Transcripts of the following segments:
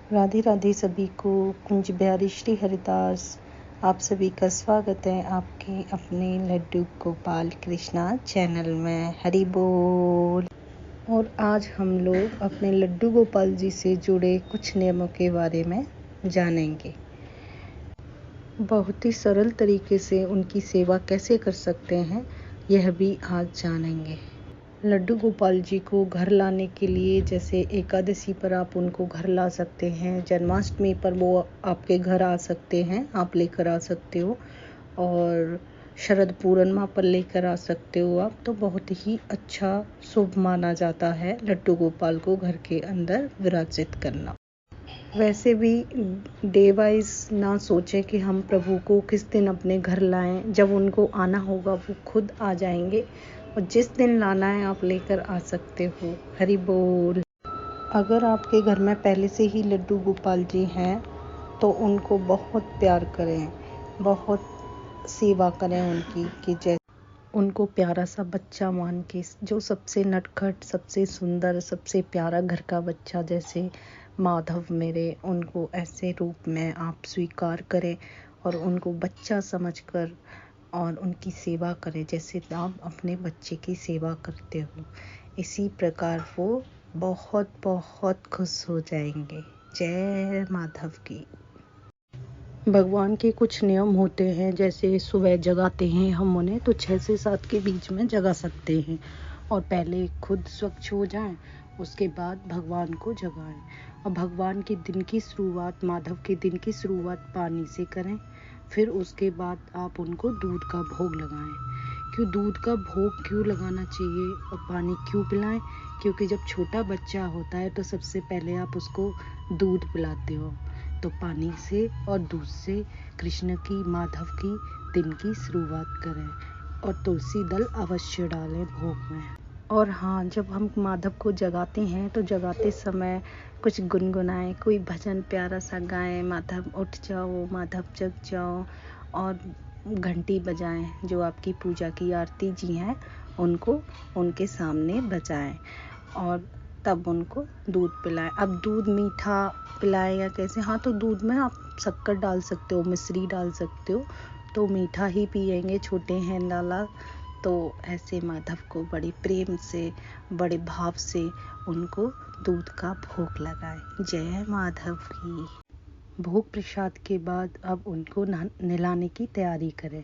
राधे राधे सभी को। कुंज बिहारी श्री हरिदास आप सभी का स्वागत है आपके अपने लड्डू गोपाल कृष्णा चैनल में। हरि बोल। और आज हम लोग अपने लड्डू गोपाल जी से जुड़े कुछ नियमों के बारे में जानेंगे। बहुत ही सरल तरीके से उनकी सेवा कैसे कर सकते हैं यह भी आज जानेंगे। लड्डू गोपाल जी को घर लाने के लिए जैसे एकादशी पर आप उनको घर ला सकते हैं, जन्माष्टमी पर वो आपके घर आ सकते हैं, आप लेकर आ सकते हो, और शरद पूर्णिमा पर लेकर आ सकते हो आप। तो बहुत ही अच्छा शुभ माना जाता है लड्डू गोपाल को घर के अंदर विराजित करना। वैसे भी डे वाइज ना सोचें कि हम प्रभु को किस दिन अपने घर लाएं। जब उनको आना होगा वो खुद आ जाएंगे, और जिस दिन लाना है आप लेकर आ सकते हो। हरि बोल। अगर आपके घर में पहले से ही लड्डू गोपाल जी हैं तो उनको बहुत प्यार करें, बहुत सेवा करें उनकी, कि जैसे उनको प्यारा सा बच्चा मान के, जो सबसे नटखट, सबसे सुंदर, सबसे प्यारा घर का बच्चा जैसे माधव मेरे, उनको ऐसे रूप में आप स्वीकार करें और उनको बच्चा समझकर और उनकी सेवा करें जैसे आप अपने बच्चे की सेवा करते हो। इसी प्रकार वो बहुत बहुत खुश हो जाएंगे। जय माधव की। भगवान के कुछ नियम होते हैं, जैसे सुबह जगाते हैं हम उन्हें तो 6 से 7 के बीच में जगा सकते हैं, और पहले खुद स्वच्छ हो जाएं, उसके बाद भगवान को जगाएं। और भगवान के दिन की शुरुआत, माधव के दिन की शुरुआत पानी से करें। फिर उसके बाद आप उनको दूध का भोग लगाएं। दूध का भोग क्यों लगाना चाहिए और पानी क्यों पिलाएं? क्योंकि जब छोटा बच्चा होता है तो सबसे पहले आप उसको दूध पिलाते हो, तो पानी से और दूध से कृष्ण की, माधव की दिन की शुरुआत करें। और तुलसी दल अवश्य डालें भोग में। और हाँ, जब हम माधव को जगाते हैं तो जगाते समय कुछ गुनगुनाएं, कोई भजन प्यारा सा गाएं, माधव उठ जाओ, माधव जग जाओ, और घंटी बजाएं। जो आपकी पूजा की आरती जी हैं उनको उनके सामने बजाएं, और तब उनको दूध पिलाएं। अब दूध मीठा पिलाएं या कैसे? हाँ, तो दूध में आप शक्कर डाल सकते हो, मिश्री डाल सकते हो, तो मीठा ही पिएंगे, छोटे हैं लाला। तो ऐसे माधव को बड़े प्रेम से, बड़े भाव से उनको दूध का भोग लगाएं। जय माधव की। भोग प्रसाद के बाद अब उनको नहलाने की तैयारी करें।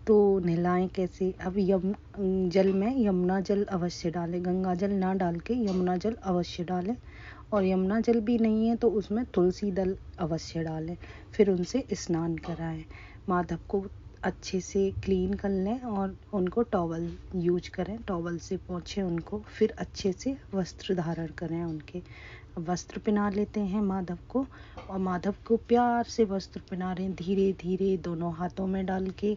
तो नहलाएं कैसे? अब जल में यमुना जल अवश्य डालें, गंगा जल ना डाल के यमुना जल अवश्य डालें। और यमुना जल भी नहीं है तो उसमें तुलसी दल अवश्य डालें। फिर उनसे स्नान कराएं। माधव को अच्छे से क्लीन कर लें और उनको टॉवल यूज करें, टॉवल से पोंछें उनको। फिर अच्छे से वस्त्र धारण करें, उनके वस्त्र पहना लेते हैं माधव को, और माधव को प्यार से वस्त्र पहना रहे हैं, धीरे धीरे दोनों हाथों में डाल के।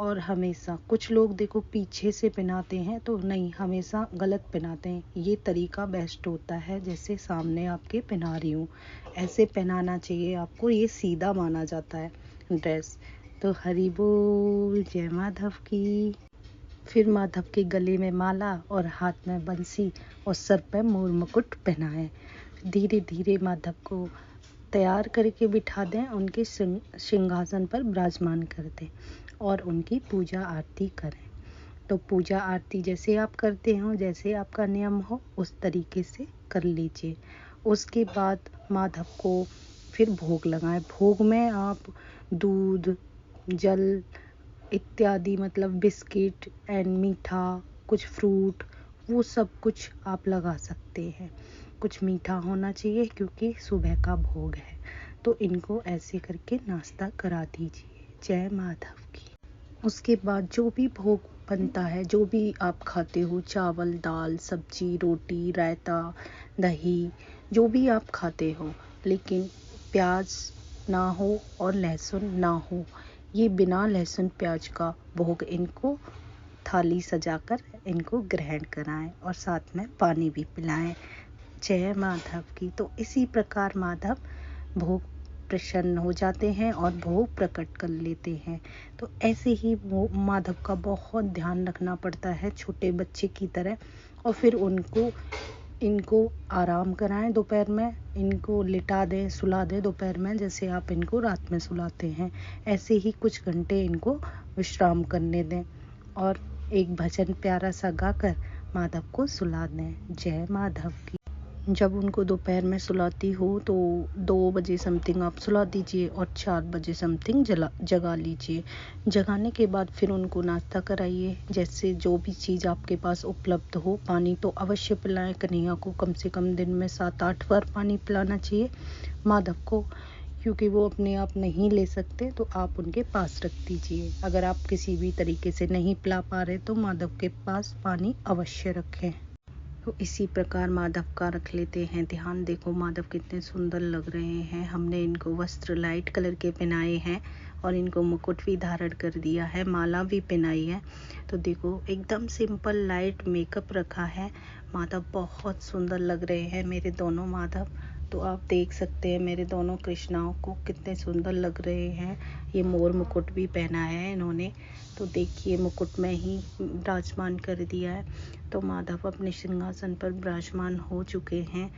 और हमेशा कुछ लोग देखो पीछे से पहनाते हैं, तो नहीं, हमेशा गलत पहनाते हैं। ये तरीका बेस्ट होता है, जैसे सामने आपके पहना रही हूँ ऐसे पहनाना चाहिए आपको, ये सीधा माना जाता है ड्रेस। तो हरि बोल। जय माधव की। फिर माधव के गले में माला और हाथ में बंसी और सर पे मोर मुकुट पहनाएं। धीरे धीरे माधव को तैयार करके बिठा दें, उनके सिंहासन पर विराजमान कर दें और उनकी पूजा आरती करें। तो पूजा आरती जैसे आप करते हो, जैसे आपका नियम हो, उस तरीके से कर लीजिए। उसके बाद माधव को फिर भोग लगाएं। भोग में आप दूध, जल इत्यादि, मतलब बिस्किट एंड मीठा, कुछ फ्रूट, वो सब कुछ आप लगा सकते हैं। कुछ मीठा होना चाहिए क्योंकि सुबह का भोग है। तो इनको ऐसे करके नाश्ता करा दीजिए। जय माधव की। उसके बाद जो भी भोग बनता है, जो भी आप खाते हो, चावल, दाल, सब्जी, रोटी, रायता, दही, जो भी आप खाते हो, लेकिन प्याज ना हो और लहसुन ना हो। ये बिना लहसुन प्याज का भोग इनको थाली सजाकर इनको ग्रहण कराएं, और साथ में पानी भी पिलाएं। जय माधव की। तो इसी प्रकार माधव भोग प्रसन्न हो जाते हैं और भोग प्रकट कर लेते हैं। तो ऐसे ही माधव का बहुत ध्यान रखना पड़ता है, छोटे बच्चे की तरह। और फिर उनको इनको आराम कराएं दोपहर में, इनको लिटा दें, सुला दें दोपहर में, जैसे आप इनको रात में सुलाते हैं। ऐसे ही कुछ घंटे इनको विश्राम करने दें और एक भजन प्यारा सा गाकर माधव को सुला दें। जय माधव की। जब उनको दोपहर में सुलाती हो तो 2 बजे समथिंग आप सुला दीजिए और 4 बजे समथिंग जगा लीजिए। जगाने के बाद फिर उनको नाश्ता कराइए, जैसे जो भी चीज़ आपके पास उपलब्ध हो। पानी तो अवश्य पिलाएं। कन्हैया को कम से कम दिन में 7-8 बार पानी पिलाना चाहिए माधव को, क्योंकि वो अपने आप नहीं ले सकते, तो आप उनके पास रख दीजिए। अगर आप किसी भी तरीके से नहीं पिला पा रहे तो माधव के पास पानी अवश्य रखें। तो इसी प्रकार माधव का रख लेते हैं ध्यान। देखो माधव कितने सुंदर लग रहे हैं। हमने इनको वस्त्र लाइट कलर के पहनाए हैं और इनको मुकुट भी धारण कर दिया है, माला भी पहनाई है। तो देखो एकदम सिंपल लाइट मेकअप रखा है। माधव बहुत सुंदर लग रहे हैं मेरे दोनों माधव। तो आप देख सकते हैं मेरे दोनों कृष्णाओं को कितने सुंदर लग रहे हैं। ये मोर मुकुट भी पहना है इन्होंने, तो देखिए मुकुट में ही विराजमान कर दिया है। तो माधव अपने सिंहासन पर विराजमान हो चुके हैं।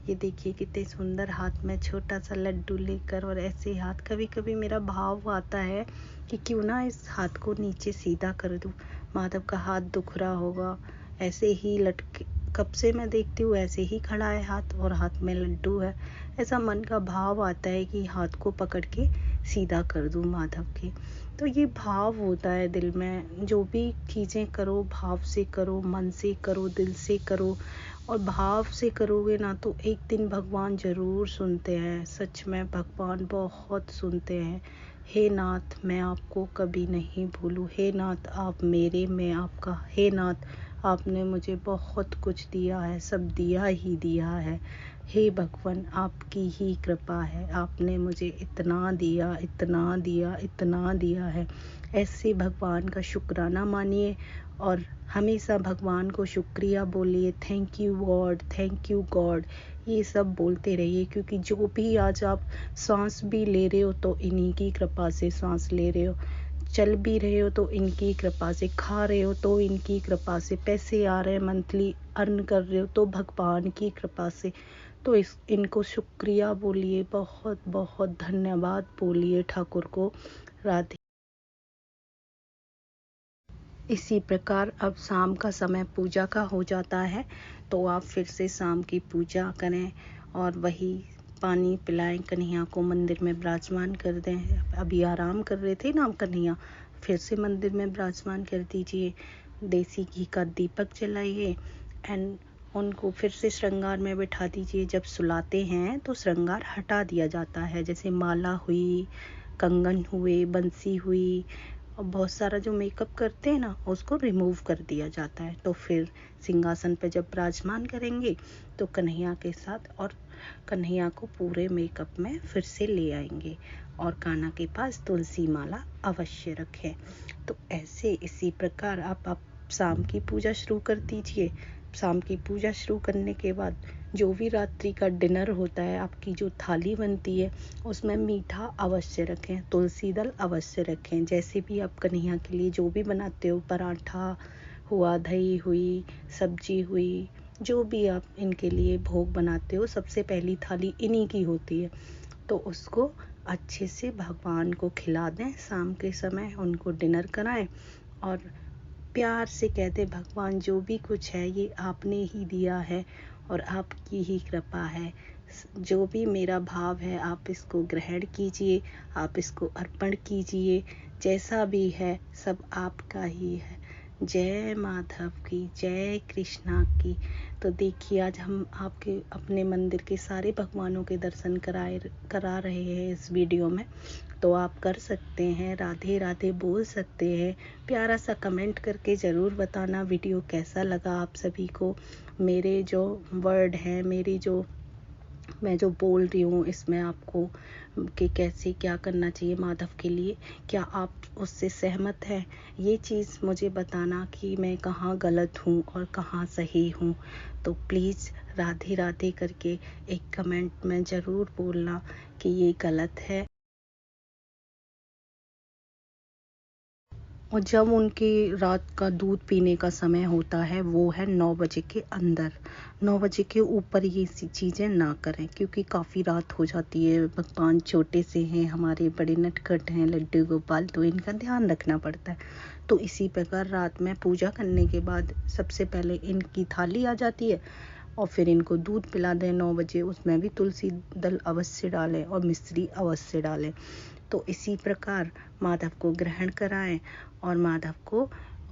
ये देखिए कितने सुंदर, हाथ में छोटा सा लड्डू लेकर। और ऐसे हाथ, कभी कभी मेरा भाव आता है कि क्यों ना इस हाथ को नीचे सीधा कर दूं। माधव का हाथ दुख रहा होगा, ऐसे ही लटके, कब से मैं देखती हूँ ऐसे ही खड़ा है हाथ और हाथ में लड्डू है। ऐसा मन का भाव आता है कि हाथ को पकड़ के सीधा कर दूं माधव के। तो ये भाव होता है दिल में। जो भी चीज़ें करो भाव से करो, मन से करो, दिल से करो। और भाव से करोगे ना तो एक दिन भगवान ज़रूर सुनते हैं। सच में भगवान बहुत सुनते हैं। हे नाथ मैं आपको कभी नहीं भूलूं। हे नाथ आप मेरे, मैं आपका। हे नाथ आपने मुझे बहुत कुछ दिया है, सब दिया ही दिया है। हे भगवान आपकी ही कृपा है, आपने मुझे इतना दिया, इतना दिया, इतना दिया है। ऐसे भगवान का शुक्राना मानिए और हमेशा भगवान को शुक्रिया बोलिए। Thank you God, thank you God, ये सब बोलते रहिए। क्योंकि जो भी आज आप सांस भी ले रहे हो तो इन्हीं की कृपा से सांस ले रहे हो, चल भी रहे हो तो इनकी कृपा से, खा रहे हो तो इनकी कृपा से, पैसे आ रहे हैं मंथली अर्न कर रहे हो तो भगवान की कृपा से। तो इनको शुक्रिया बोलिए, बहुत बहुत धन्यवाद बोलिए ठाकुर को। राधे। इसी प्रकार अब शाम का समय पूजा का हो जाता है, तो आप फिर से शाम की पूजा करें और वही पानी पिलाएं कन्हैया को, मंदिर में विराजमान कर दें। अभी आराम कर रहे थे ना कन्हैया, फिर से मंदिर में विराजमान कर दीजिए। देसी घी का दीपक जलाइए एंड उनको फिर से श्रृंगार में बैठा दीजिए। जब सुलाते हैं तो श्रृंगार हटा दिया जाता है, जैसे माला हुई, कंगन हुए, बंसी हुई और बहुत सारा जो मेकअप करते हैं ना उसको रिमूव कर दिया जाता है। तो फिर सिंहासन पे जब विराजमान करेंगे तो कन्हैया के साथ, और कन्हैया को पूरे मेकअप में फिर से ले आएंगे और कान्हा के पास तुलसी माला अवश्य रखें। तो ऐसे इसी प्रकार आप शाम की पूजा शुरू कर दीजिए। शाम की पूजा शुरू करने के बाद जो भी रात्रि का डिनर होता है, आपकी जो थाली बनती है उसमें मीठा अवश्य रखें, तुलसी दल अवश्य रखें। जैसे भी आप कन्हैया के लिए जो भी बनाते हो, पराठा हुआ, दही हुई, सब्जी हुई, जो भी आप इनके लिए भोग बनाते हो, सबसे पहली थाली इन्हीं की होती है। तो उसको अच्छे से भगवान को खिला दें। शाम के समय उनको डिनर कराएं और प्यार से कहते भगवान जो भी कुछ है ये आपने ही दिया है और आपकी ही कृपा है। जो भी मेरा भाव है आप इसको ग्रहण कीजिए, आप इसको अर्पण कीजिए। जैसा भी है सब आपका ही है। जय माधव की, जय कृष्णा की। तो देखिए आज हम आपके अपने मंदिर के सारे भगवानों के दर्शन करा रहे हैं इस वीडियो में। तो आप कर सकते हैं, राधे राधे बोल सकते हैं। प्यारा सा कमेंट करके ज़रूर बताना वीडियो कैसा लगा आप सभी को। मेरे जो वर्ड हैं, मैं जो बोल रही हूँ इसमें आपको कि कैसे क्या करना चाहिए माधव के लिए, क्या आप उससे सहमत हैं? ये चीज़ मुझे बताना कि मैं कहाँ गलत हूँ और कहाँ सही हूँ। तो प्लीज़ राधे राधे करके एक कमेंट में ज़रूर बोलना कि ये गलत है और जब उनके रात का दूध पीने का समय होता है वो है 9 बजे के अंदर। 9 बजे के ऊपर ये चीज़ें ना करें, क्योंकि काफ़ी रात हो जाती है। भगवान छोटे से हैं, हमारे बड़े नटखट हैं लड्डू गोपाल, तो इनका ध्यान रखना पड़ता है। तो इसी प्रकार रात में पूजा करने के बाद सबसे पहले इनकी थाली आ जाती है और फिर इनको दूध पिला दें 9 बजे। उसमें भी तुलसी दल अवश्य डालें और मिश्री अवश्य डालें। तो इसी प्रकार माधव को ग्रहण कराएं और माधव को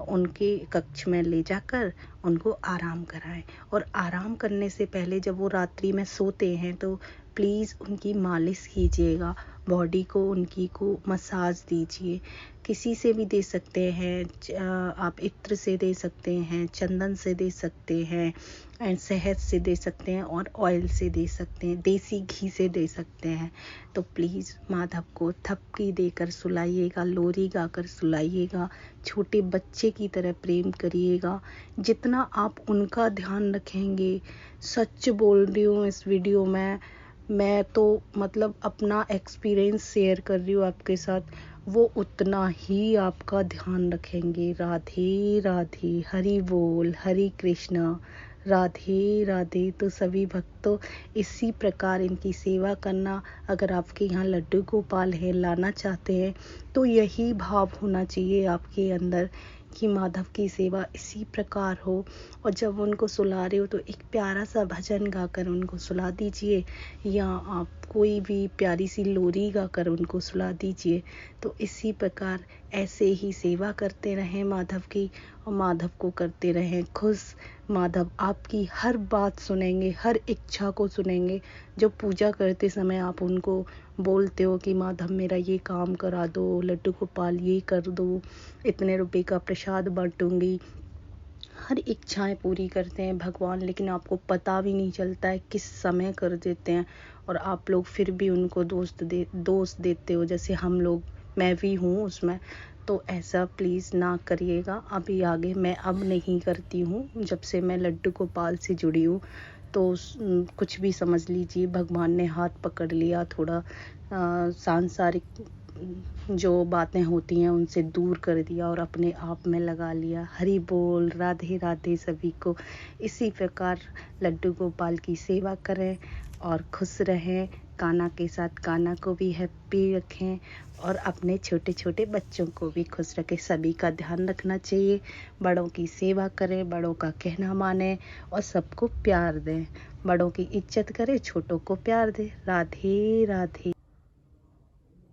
उनके कक्ष में ले जाकर उनको आराम कराएं। और आराम करने से पहले जब वो रात्रि में सोते हैं तो प्लीज़ उनकी मालिश कीजिएगा, बॉडी को उनकी को मसाज दीजिए। किसी से भी दे सकते हैं, आप इत्र से दे सकते हैं, चंदन से दे सकते हैं, एंड शहद से दे सकते हैं और ऑयल से दे सकते हैं, देसी घी से दे सकते हैं। तो प्लीज़ माधव को थपकी देकर सुलाइएगा, लोरी गाकर सुलाइएगा, छोटे बच्चे की तरह प्रेम करिएगा। जितना आप उनका ध्यान रखेंगे, सच बोल रही हूँ इस वीडियो में, मैं तो मतलब अपना एक्सपीरियंस शेयर कर रही हूँ आपके साथ, वो उतना ही आपका ध्यान रखेंगे। राधे राधे, हरि बोल, हरि कृष्णा, राधे राधे। तो सभी भक्तों इसी प्रकार इनकी सेवा करना। अगर आपके यहाँ लड्डू गोपाल है, लाना चाहते हैं, तो यही भाव होना चाहिए आपके अंदर कि माधव की सेवा इसी प्रकार हो। और जब उनको सुला रहे हो तो एक प्यारा सा भजन गाकर उनको सुला दीजिए, या आप कोई भी प्यारी सी लोरी गाकर उनको सुला दीजिए। तो इसी प्रकार ऐसे ही सेवा करते रहें माधव की, और माधव को करते रहें खुश। माधव आपकी हर बात सुनेंगे, हर इच्छा को सुनेंगे। जब पूजा करते समय आप उनको बोलते हो कि माधव मेरा ये काम करा दो, लड्डू गोपाल ये कर दो, इतने रुपए का प्रसाद बांटूंगी, हर इच्छाएं पूरी करते हैं भगवान। लेकिन आपको पता भी नहीं चलता है किस समय कर देते हैं, और आप लोग फिर भी उनको दोष देते हो, जैसे हम लोग, मैं भी हूँ उसमें। तो ऐसा प्लीज़ ना करिएगा। अभी आगे मैं अब नहीं करती हूँ। जब से मैं लड्डू गोपाल से जुड़ी हूँ तो कुछ भी समझ लीजिए, भगवान ने हाथ पकड़ लिया, थोड़ा सांसारिक जो बातें होती हैं उनसे दूर कर दिया और अपने आप में लगा लिया। हरि बोल, राधे राधे सभी को। इसी प्रकार लड्डू गोपाल की सेवा करें और खुश रहें। कान्हा के साथ कान्हा को भी हैप्पी रखें और अपने छोटे छोटे बच्चों को भी खुश रखें। सभी का ध्यान रखना चाहिए, बड़ों की सेवा करें, बड़ों का कहना माने और सबको प्यार दें। बड़ों की इज्जत करें, छोटों को प्यार दें। राधे राधे।